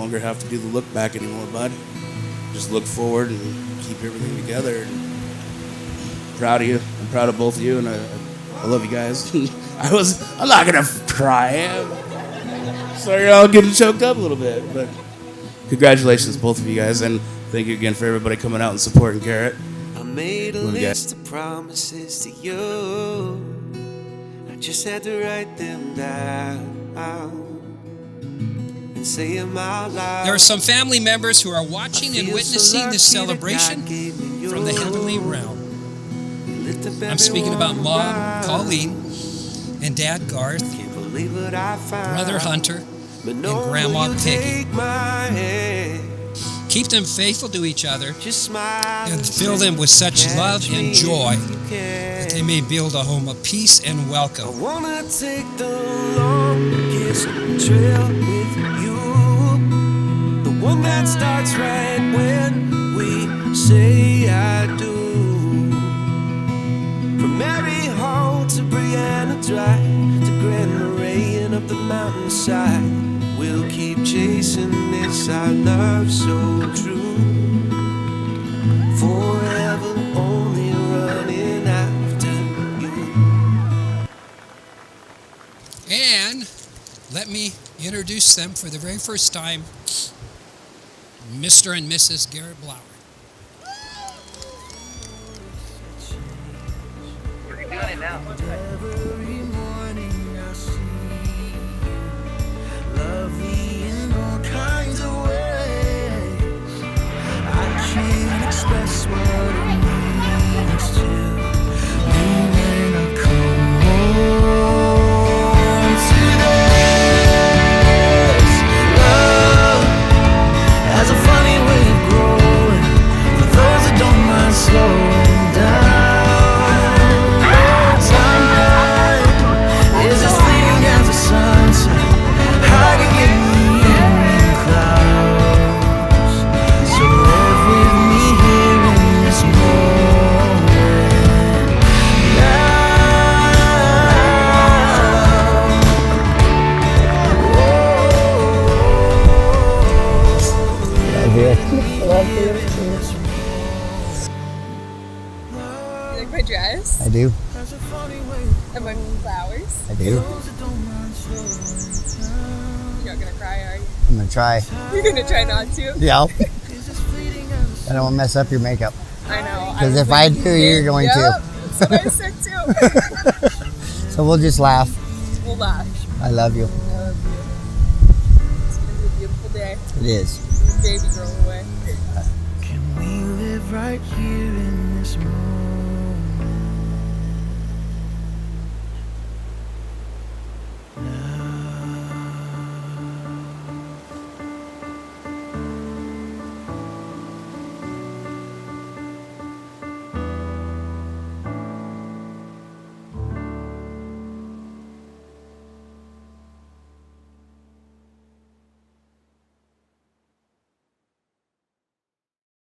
longer have to do the look back anymore, bud. Just look forward and keep everything together. And I'm proud of you. I'm proud of both of you, and I love you guys. I'm not gonna cry. Sorry, you're all getting choked up a little bit, but congratulations, both of you guys, and thank you again for everybody coming out and supporting Garrett. I made a list of promises to you. I just had to write them down and say them out loud. There are some family members who are watching and witnessing this celebration from the heavenly realm. I'm speaking about Mom Colleen and Dad Garth, Brother Hunter, and Grandma Peggy. Keep them faithful to each other and fill them with such love and joy that they may build a home of peace and welcome. I wanna take the longest trail with you, the one that starts right when we say I do. From Mary Hall to Brianna Drive to Grand Marais and up the mountainside, we'll keep chasing this, our love so true. Forever only running after you. And let me introduce them for the very first time, Mr. and Mrs. Garrett Blower. We're doing it now. Every morning I see you, lovely in all kinds of ways. I can't express what it means to me when I come home to this. Love has a funny way of growing for those that don't mind slowing down. Time is as fleeting as the sunset, hiding in the evening clouds. So live with me here in this moment Love you. You like my dress? I do. And my flowers? I do. You're not gonna cry, are you? I'm gonna try. You're gonna try not to? Yeah. I don't want to mess up your makeup. I know. Because if I do, you're going to. That's what I said too. So we'll just laugh. We'll laugh. I love you. I love you. It's gonna be a beautiful day. It is. Baby girl away. Can we live right here in this moment?